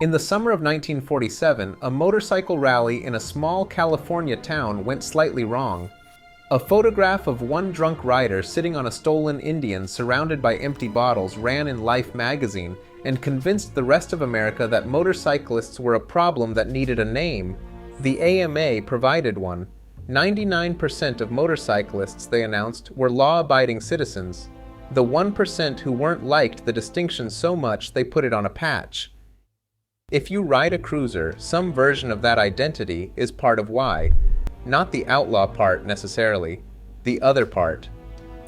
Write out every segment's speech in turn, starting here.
In the summer of 1947, a motorcycle rally in a small California town went slightly wrong. A photograph of one drunk rider sitting on a stolen Indian surrounded by empty bottles ran in Life magazine and convinced the rest of America that motorcyclists were a problem that needed a name. The AMA provided one. 99% of motorcyclists, they announced, were law-abiding citizens. The 1% who weren't liked the distinction so much they put it on a patch. If you ride a cruiser, some version of that identity is part of why. Not the outlaw part necessarily, the other part.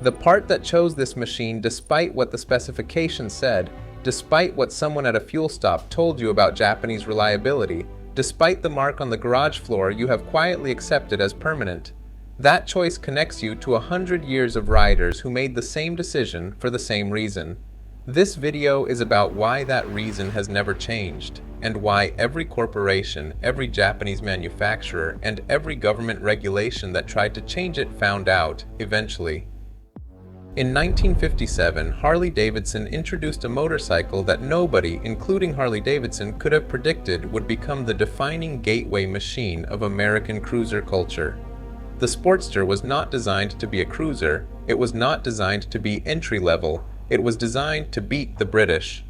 The part that chose this machine despite what the specifications said, despite what someone at a fuel stop told you about Japanese reliability, despite the mark on the garage floor you have quietly accepted as permanent. That choice connects you to 100 years of riders who made the same decision for the same reason. This video is about why that reason has never changed, and why every corporation, every Japanese manufacturer, and every government regulation that tried to change it found out, eventually. In 1957, Harley-Davidson introduced a motorcycle that nobody, including Harley-Davidson, could have predicted would become the defining gateway machine of American cruiser culture. The Sportster was not designed to be a cruiser, it was not designed to be entry-level, it was designed to beat the British.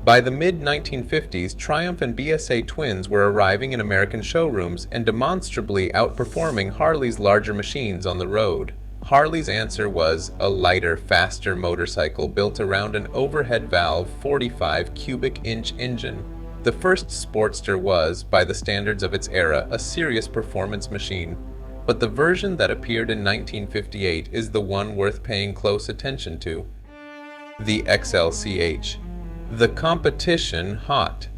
By the mid-1950s, Triumph and BSA twins were arriving in American showrooms and demonstrably outperforming Harley's larger machines on the road. Harley's answer was a lighter, faster motorcycle built around an overhead valve 45 cubic inch engine. The first Sportster was, by the standards of its era, a serious performance machine. But the version that appeared in 1958 is the one worth paying close attention to. The XLCH. The competition hot.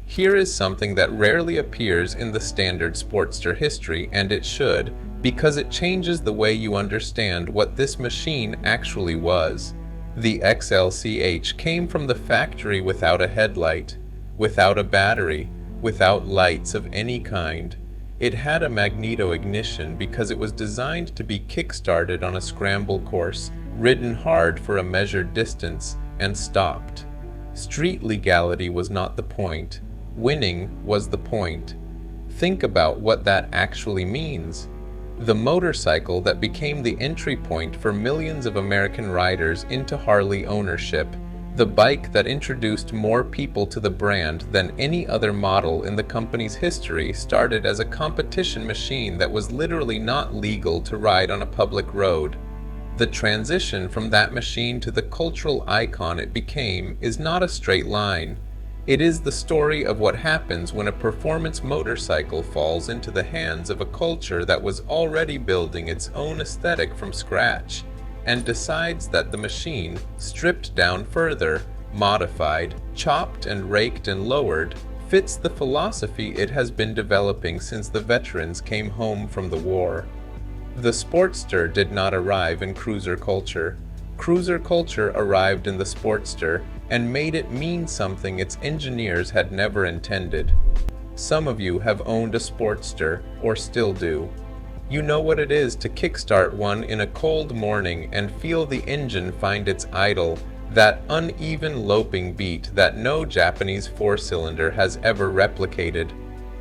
Here is something that rarely appears in the standard Sportster history, and it should, because it changes the way you understand what this machine actually was. The XLCH came from the factory without a headlight, without a battery, without lights of any kind. It had a magneto ignition because it was designed to be kick-started on a scramble course, ridden hard for a measured distance, and stopped. Street legality was not the point. Winning was the point. Think about what that actually means. The motorcycle that became the entry point for millions of American riders into Harley ownership, the bike that introduced more people to the brand than any other model in the company's history, started as a competition machine that was literally not legal to ride on a public road. The transition from that machine to the cultural icon it became is not a straight line. It is the story of what happens when a performance motorcycle falls into the hands of a culture that was already building its own aesthetic from scratch, and decides that the machine, stripped down further, modified, chopped and raked and lowered, fits the philosophy it has been developing since the veterans came home from the war. The Sportster did not arrive in cruiser culture. Cruiser culture arrived in the Sportster and made it mean something its engineers had never intended. Some of you have owned a Sportster, or still do. You know what it is to kickstart one in a cold morning and feel the engine find its idle, that uneven loping beat that no Japanese four-cylinder has ever replicated.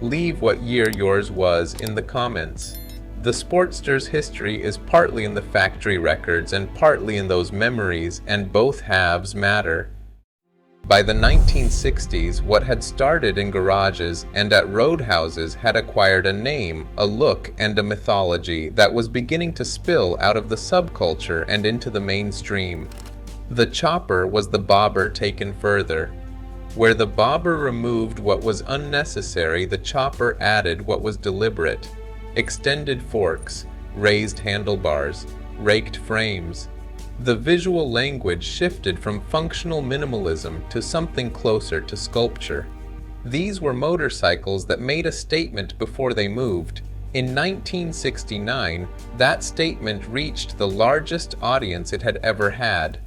Leave what year yours was in the comments. The Sportster's history is partly in the factory records and partly in those memories, and both halves matter. By the 1960s, what had started in garages and at roadhouses had acquired a name, a look, and a mythology that was beginning to spill out of the subculture and into the mainstream. The chopper was the bobber taken further. Where the bobber removed what was unnecessary, the chopper added what was deliberate. Extended forks, raised handlebars, raked frames. The visual language shifted from functional minimalism to something closer to sculpture. These were motorcycles that made a statement before they moved. In 1969, that statement reached the largest audience it had ever had.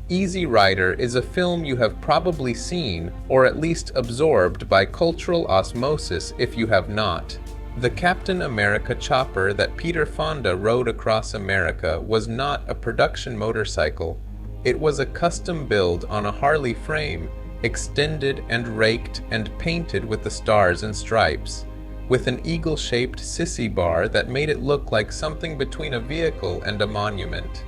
Easy Rider is a film you have probably seen, or at least absorbed by cultural osmosis if you have not. The Captain America chopper that Peter Fonda rode across America was not a production motorcycle. It was a custom build on a Harley frame, extended and raked and painted with the stars and stripes, with an eagle-shaped sissy bar that made it look like something between a vehicle and a monument.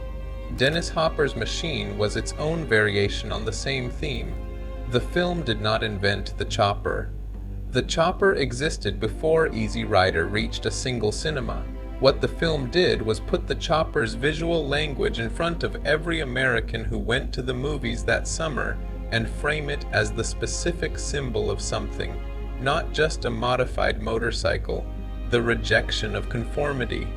Dennis Hopper's machine was its own variation on the same theme. The film did not invent the chopper. The chopper existed before Easy Rider reached a single cinema. What the film did was put the chopper's visual language in front of every American who went to the movies that summer and frame it as the specific symbol of something, not just a modified motorcycle, the rejection of conformity,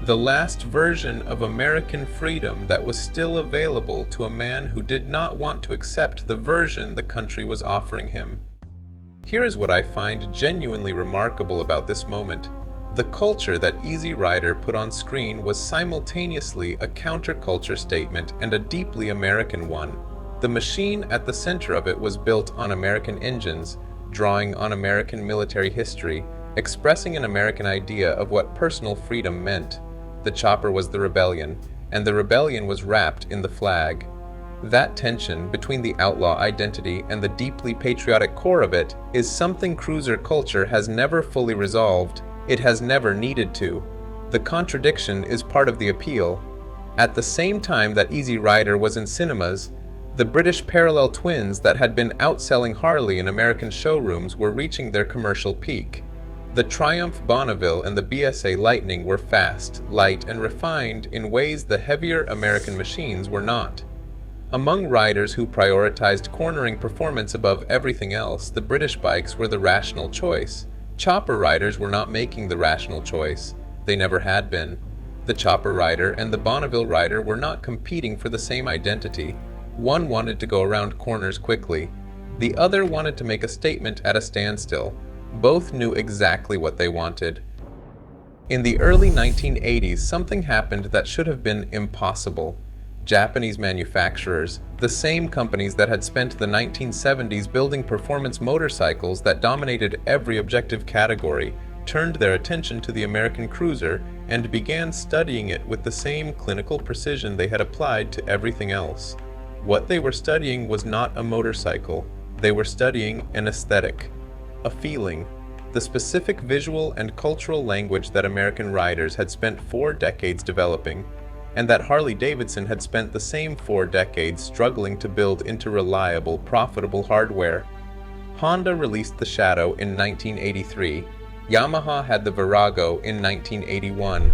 the last version of American freedom that was still available to a man who did not want to accept the version the country was offering him. Here is what I find genuinely remarkable about this moment. The culture that Easy Rider put on screen was simultaneously a counterculture statement and a deeply American one. The machine at the center of it was built on American engines, drawing on American military history, expressing an American idea of what personal freedom meant. The chopper was the rebellion, and the rebellion was wrapped in the flag. That tension between the outlaw identity and the deeply patriotic core of it is something cruiser culture has never fully resolved. It has never needed to. The contradiction is part of the appeal. At the same time that Easy Rider was in cinemas, the British parallel twins that had been outselling Harley in American showrooms were reaching their commercial peak. The Triumph Bonneville and the BSA Lightning were fast, light, and refined in ways the heavier American machines were not. Among riders who prioritized cornering performance above everything else, the British bikes were the rational choice. Chopper riders were not making the rational choice. They never had been. The Chopper rider and the Bonneville rider were not competing for the same identity. One wanted to go around corners quickly. The other wanted to make a statement at a standstill. Both knew exactly what they wanted. In the early 1980s, something happened that should have been impossible. Japanese manufacturers, the same companies that had spent the 1970s building performance motorcycles that dominated every objective category, turned their attention to the American cruiser and began studying it with the same clinical precision they had applied to everything else. What they were studying was not a motorcycle. They were studying an aesthetic, a feeling, the specific visual and cultural language that American riders had spent 4 decades developing, and that Harley-Davidson had spent the same 4 decades struggling to build into reliable, profitable hardware. Honda released the Shadow in 1983. Yamaha had the Virago in 1981.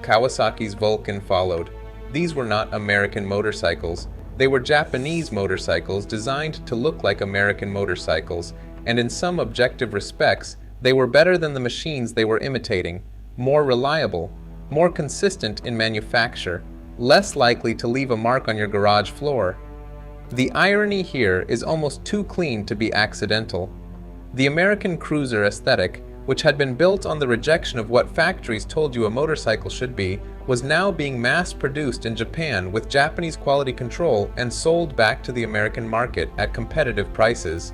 Kawasaki's Vulcan followed. These were not American motorcycles. They were Japanese motorcycles designed to look like American motorcycles, and in some objective respects, they were better than the machines they were imitating, more reliable, more consistent in manufacture, less likely to leave a mark on your garage floor. The irony here is almost too clean to be accidental. The American cruiser aesthetic, which had been built on the rejection of what factories told you a motorcycle should be, was now being mass-produced in Japan with Japanese quality control and sold back to the American market at competitive prices.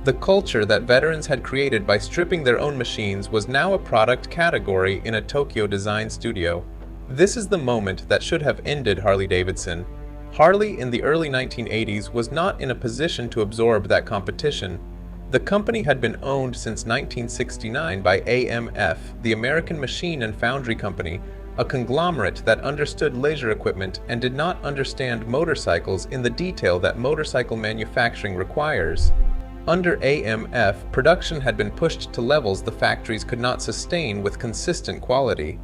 The culture that veterans had created by stripping their own machines was now a product category in a Tokyo design studio. This is the moment that should have ended Harley-Davidson. Harley in the early 1980s was not in a position to absorb that competition. The company had been owned since 1969 by AMF, the American Machine and Foundry Company, a conglomerate that understood leisure equipment and did not understand motorcycles in the detail that motorcycle manufacturing requires. Under AMF, production had been pushed to levels the factories could not sustain with consistent quality.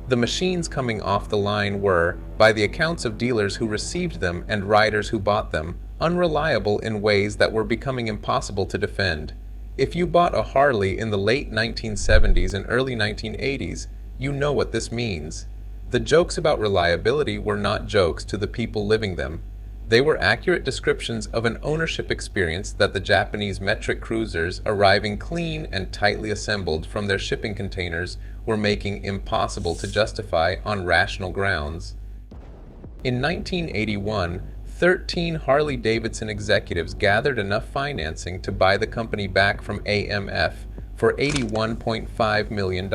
The machines coming off the line were, by the accounts of dealers who received them and riders who bought them, unreliable in ways that were becoming impossible to defend. If you bought a Harley in the late 1970s and early 1980s, you know what this means. The jokes about reliability were not jokes to the people living them. They were accurate descriptions of an ownership experience that the Japanese metric cruisers, arriving clean and tightly assembled from their shipping containers, were making impossible to justify on rational grounds. In 1981, 13 Harley-Davidson executives gathered enough financing to buy the company back from AMF for $81.5 million.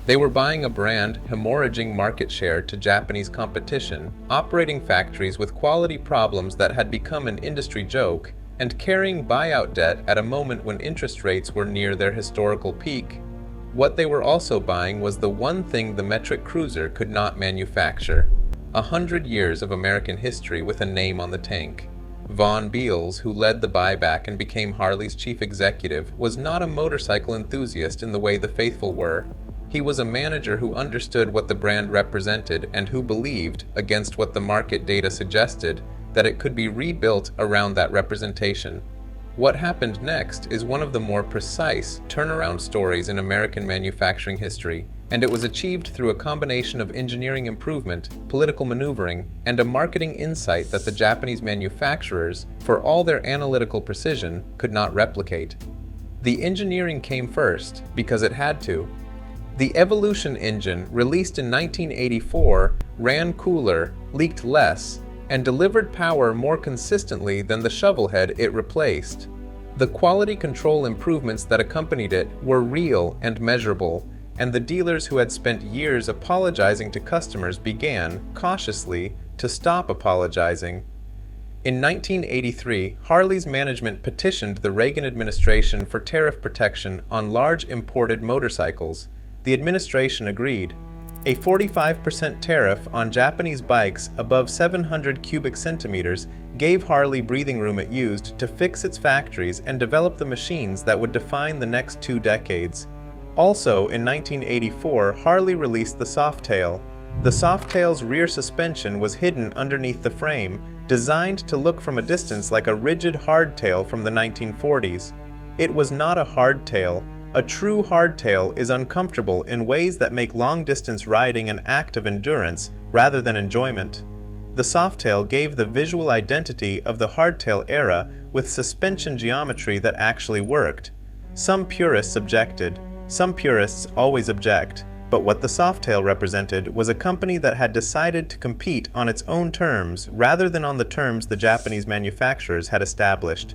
They were buying a brand hemorrhaging market share to Japanese competition, operating factories with quality problems that had become an industry joke, and carrying buyout debt at a moment when interest rates were near their historical peak. What they were also buying was the one thing the metric cruiser could not manufacture: 100 years of American history with a name on the tank. Von Beals, who led the buyback and became Harley's chief executive, was not a motorcycle enthusiast in the way the faithful were. He was a manager who understood what the brand represented and who believed, against what the market data suggested, that it could be rebuilt around that representation. What happened next is one of the more precise turnaround stories in American manufacturing history, and it was achieved through a combination of engineering improvement, political maneuvering, and a marketing insight that the Japanese manufacturers, for all their analytical precision, could not replicate. The engineering came first because it had to. The Evolution engine, released in 1984, ran cooler, leaked less, and delivered power more consistently than the shovelhead it replaced. The quality control improvements that accompanied it were real and measurable, and the dealers who had spent years apologizing to customers began, cautiously, to stop apologizing. In 1983, Harley's management petitioned the Reagan administration for tariff protection on large imported motorcycles. The administration agreed. A 45% tariff on Japanese bikes above 700 cubic centimeters gave Harley breathing room it used to fix its factories and develop the machines that would define the next 2 decades. Also, in 1984, Harley released the Softail. The Softail's rear suspension was hidden underneath the frame, designed to look from a distance like a rigid hardtail from the 1940s. It was not a hardtail. A true hardtail is uncomfortable in ways that make long-distance riding an act of endurance rather than enjoyment. The Softail gave the visual identity of the hardtail era with suspension geometry that actually worked. Some purists objected. Some purists always object, but what the Softail represented was a company that had decided to compete on its own terms rather than on the terms the Japanese manufacturers had established.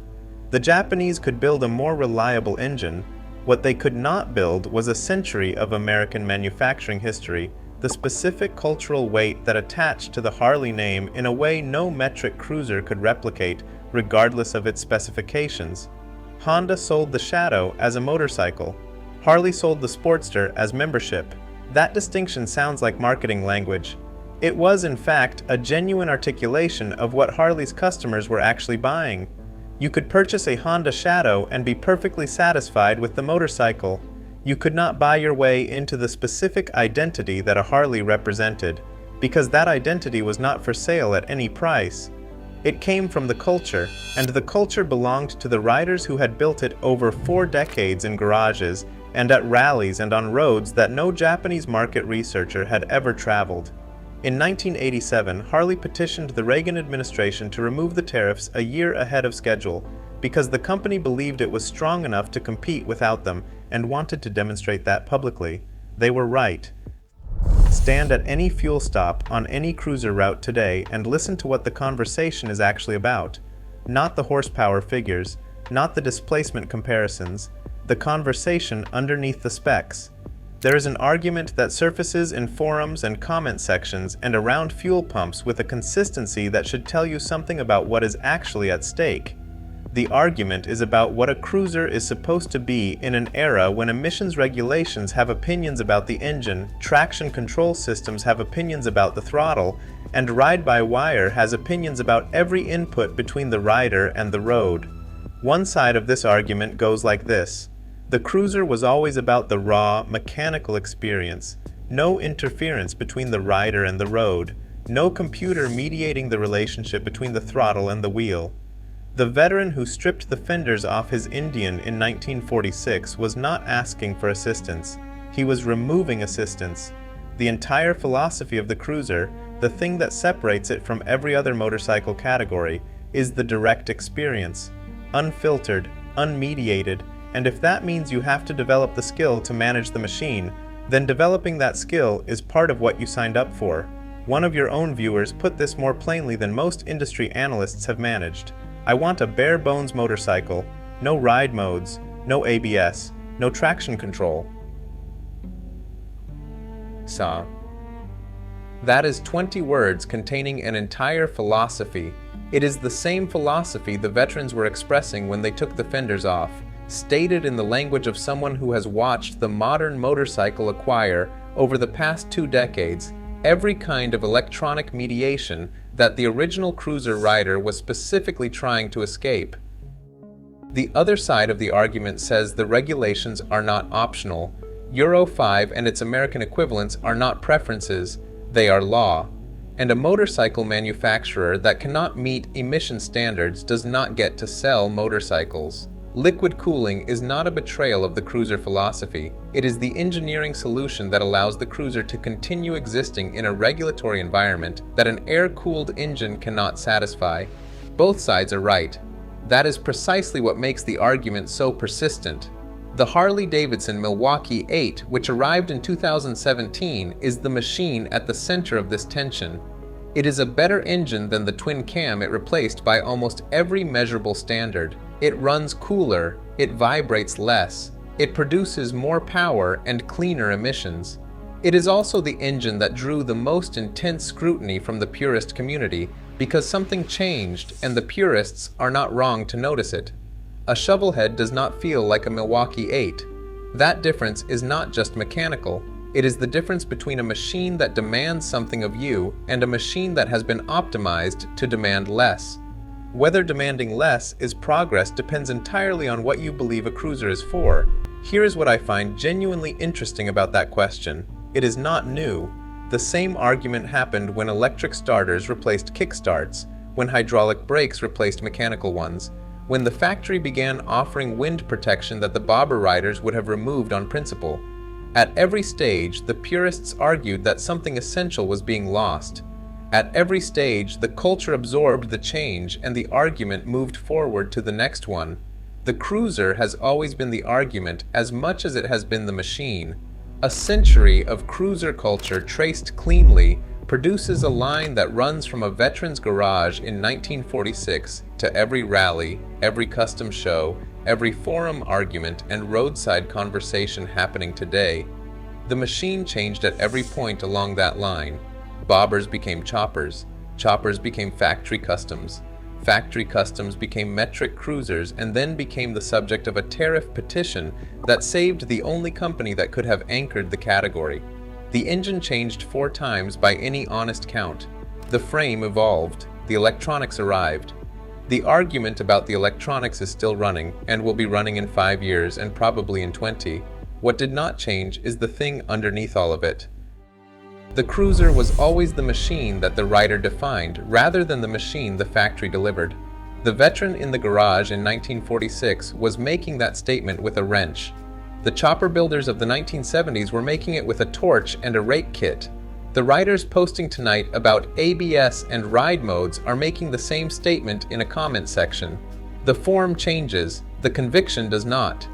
The Japanese could build a more reliable engine. What they could not build was a century of American manufacturing history, the specific cultural weight that attached to the Harley name in a way no metric cruiser could replicate, regardless of its specifications. Honda sold the Shadow as a motorcycle. Harley sold the Sportster as membership. That distinction sounds like marketing language. It was, in fact, a genuine articulation of what Harley's customers were actually buying. You could purchase a Honda Shadow and be perfectly satisfied with the motorcycle. You could not buy your way into the specific identity that a Harley represented, because that identity was not for sale at any price. It came from the culture, and the culture belonged to the riders who had built it over 4 decades in garages and at rallies and on roads that no Japanese market researcher had ever traveled. In 1987, Harley petitioned the Reagan administration to remove the tariffs a year ahead of schedule because the company believed it was strong enough to compete without them and wanted to demonstrate that publicly. They were right. Stand at any fuel stop on any cruiser route today and listen to what the conversation is actually about. Not the horsepower figures, not the displacement comparisons, the conversation underneath the specs. There is an argument that surfaces in forums and comment sections and around fuel pumps with a consistency that should tell you something about what is actually at stake. The argument is about what a cruiser is supposed to be in an era when emissions regulations have opinions about the engine, traction control systems have opinions about the throttle, and ride-by-wire has opinions about every input between the rider and the road. One side of this argument goes like this. The cruiser was always about the raw, mechanical experience. No interference between the rider and the road. No computer mediating the relationship between the throttle and the wheel. The veteran who stripped the fenders off his Indian in 1946 was not asking for assistance. He was removing assistance. The entire philosophy of the cruiser, the thing that separates it from every other motorcycle category, is the direct experience. Unfiltered, unmediated, and if that means you have to develop the skill to manage the machine, then developing that skill is part of what you signed up for. One of your own viewers put this more plainly than most industry analysts have managed. I want a bare-bones motorcycle, no ride modes, no ABS, no traction control. That is 20 words containing an entire philosophy. It is the same philosophy the veterans were expressing when they took the fenders off, stated in the language of someone who has watched the modern motorcycle acquire, over the past 2 decades, every kind of electronic mediation that the original cruiser rider was specifically trying to escape. The other side of the argument says the regulations are not optional. Euro 5 and its American equivalents are not preferences, they are law. And a motorcycle manufacturer that cannot meet emission standards does not get to sell motorcycles. Liquid cooling is not a betrayal of the cruiser philosophy. It is the engineering solution that allows the cruiser to continue existing in a regulatory environment that an air-cooled engine cannot satisfy. Both sides are right. That is precisely what makes the argument so persistent. The Harley-Davidson Milwaukee 8, which arrived in 2017, is the machine at the center of this tension. It is a better engine than the twin cam it replaced by almost every measurable standard. It runs cooler, it vibrates less, it produces more power and cleaner emissions. It is also the engine that drew the most intense scrutiny from the purist community because something changed and the purists are not wrong to notice it. A shovelhead does not feel like a Milwaukee 8. That difference is not just mechanical. It is the difference between a machine that demands something of you and a machine that has been optimized to demand less. Whether demanding less is progress depends entirely on what you believe a cruiser is for. Here is what I find genuinely interesting about that question. It is not new. The same argument happened when electric starters replaced kickstarts, when hydraulic brakes replaced mechanical ones, when the factory began offering wind protection that the bobber riders would have removed on principle. At every stage, the purists argued that something essential was being lost. At every stage, the culture absorbed the change and the argument moved forward to the next one. The cruiser has always been the argument as much as it has been the machine. A century of cruiser culture traced cleanly produces a line that runs from a veteran's garage in 1946 to every rally, every custom show, every forum argument and roadside conversation happening today. The machine changed at every point along that line. Bobbers became choppers, choppers became factory customs became metric cruisers and then became the subject of a tariff petition that saved the only company that could have anchored the category. The engine changed 4 times by any honest count. The frame evolved. The electronics arrived. The argument about the electronics is still running and will be running in 5 years and probably in 20. What did not change is the thing underneath all of it. The cruiser was always the machine that the rider defined rather than the machine the factory delivered. The veteran in the garage in 1946 was making that statement with a wrench. The chopper builders of the 1970s were making it with a torch and a rake kit. The riders posting tonight about ABS and ride modes are making the same statement in a comment section. The form changes, the conviction does not.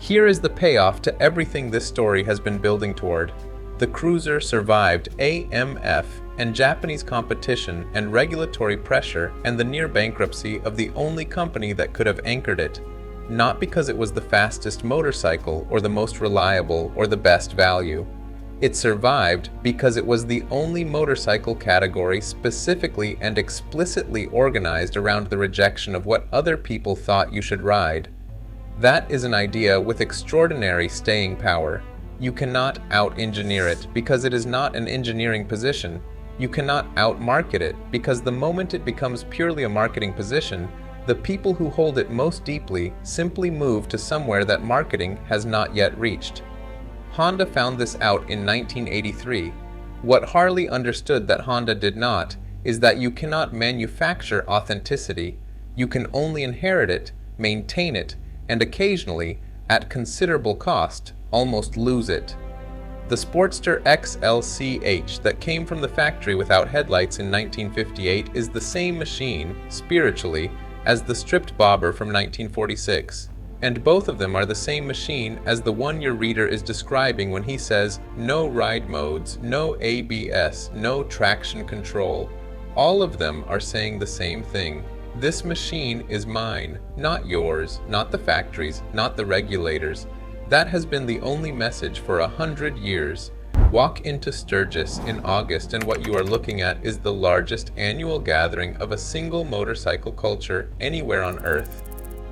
Here is the payoff to everything this story has been building toward. The cruiser survived AMF and Japanese competition and regulatory pressure and the near bankruptcy of the only company that could have anchored it. Not because it was the fastest motorcycle or the most reliable or the best value. It survived because it was the only motorcycle category specifically and explicitly organized around the rejection of what other people thought you should ride. That is an idea with extraordinary staying power. You cannot out-engineer it because it is not an engineering position. You cannot out-market it because the moment it becomes purely a marketing position, the people who hold it most deeply simply move to somewhere that marketing has not yet reached. Honda found this out in 1983. What Harley understood that Honda did not is that you cannot manufacture authenticity. You can only inherit it, maintain it, and occasionally, at considerable cost, almost lose it. The Sportster XLCH that came from the factory without headlights in 1958 is the same machine, spiritually, as the stripped bobber from 1946. And both of them are the same machine as the one your reader is describing when he says, no ride modes, no ABS, no traction control. All of them are saying the same thing. This machine is mine, not yours, not the factory's, not the regulators. That has been the only message for 100 years. Walk into Sturgis in August and what you are looking at is the largest annual gathering of a single motorcycle culture anywhere on Earth.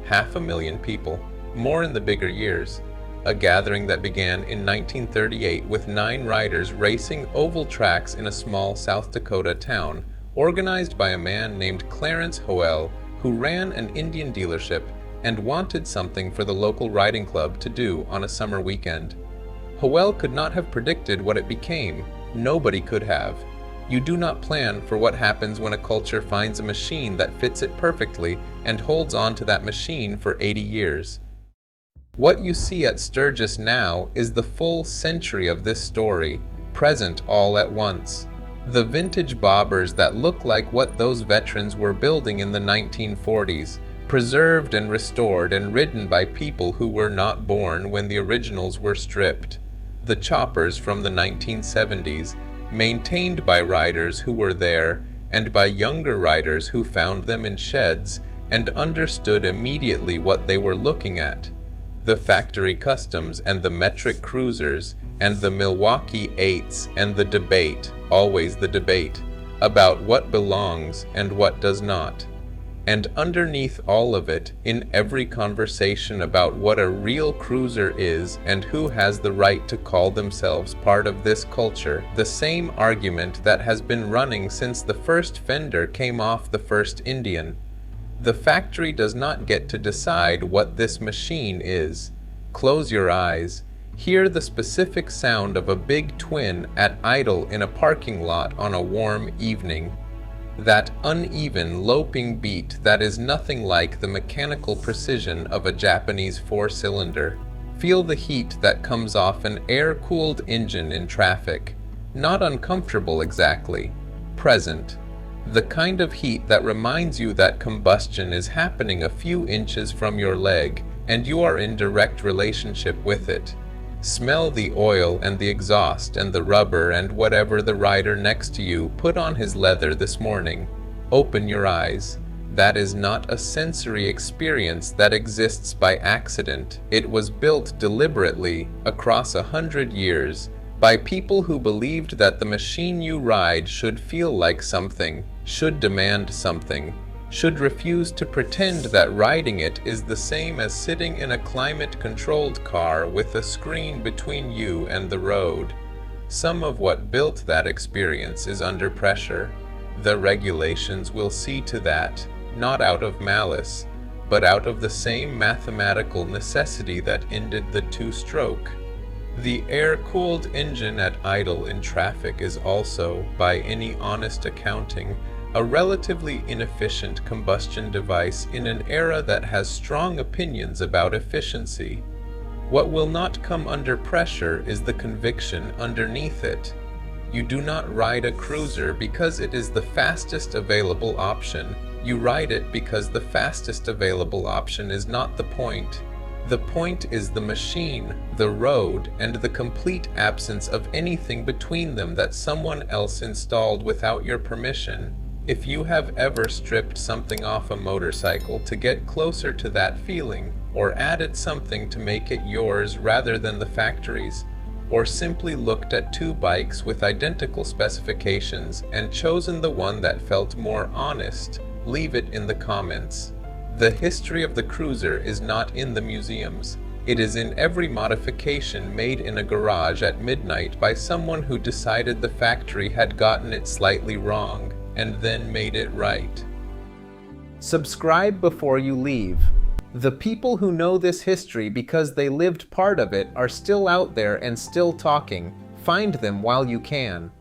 500,000 people, more in the bigger years. A gathering that began in 1938 with 9 riders racing oval tracks in a small South Dakota town, organized by a man named Clarence Howell, who ran an Indian dealership and wanted something for the local riding club to do on a summer weekend. Howell could not have predicted what it became. Nobody could have. You do not plan for what happens when a culture finds a machine that fits it perfectly and holds on to that machine for 80 years. What you see at Sturgis now is the full century of this story, present all at once. The vintage bobbers that look like what those veterans were building in the 1940s, preserved and restored and ridden by people who were not born when the originals were stripped. The choppers from the 1970s, maintained by riders who were there and by younger riders who found them in sheds and understood immediately what they were looking at. The factory customs and the metric cruisers and the Milwaukee 8s and the debate, always the debate, about what belongs and what does not. And underneath all of it, in every conversation about what a real cruiser is and who has the right to call themselves part of this culture, the same argument that has been running since the first fender came off the first Indian. The factory does not get to decide what this machine is. Close your eyes. Hear the specific sound of a big twin at idle in a parking lot on a warm evening. That uneven, loping beat that is nothing like the mechanical precision of a Japanese 4-cylinder. Feel the heat that comes off an air-cooled engine in traffic. Not uncomfortable exactly. Present. The kind of heat that reminds you that combustion is happening a few inches from your leg, and you are in direct relationship with it. Smell the oil and the exhaust and the rubber and whatever the rider next to you put on his leather this morning. Open your eyes. That is not a sensory experience that exists by accident. It was built deliberately across 100 years by people who believed that the machine you ride should feel like something, should demand something, should refuse to pretend that riding it is the same as sitting in a climate-controlled car with a screen between you and the road. Some of what built that experience is under pressure. The regulations will see to that, not out of malice, but out of the same mathematical necessity that ended the two-stroke. The air-cooled engine at idle in traffic is also, by any honest accounting, a relatively inefficient combustion device in an era that has strong opinions about efficiency. What will not come under pressure is the conviction underneath it. You do not ride a cruiser because it is the fastest available option. You ride it because the fastest available option is not the point. The point is the machine, the road, and the complete absence of anything between them that someone else installed without your permission. If you have ever stripped something off a motorcycle to get closer to that feeling, or added something to make it yours rather than the factory's, or simply looked at 2 bikes with identical specifications and chosen the one that felt more honest, leave it in the comments. The history of the cruiser is not in the museums. It is in every modification made in a garage at midnight by someone who decided the factory had gotten it slightly wrong, and then made it right. Subscribe before you leave. The people who know this history because they lived part of it are still out there and still talking. Find them while you can.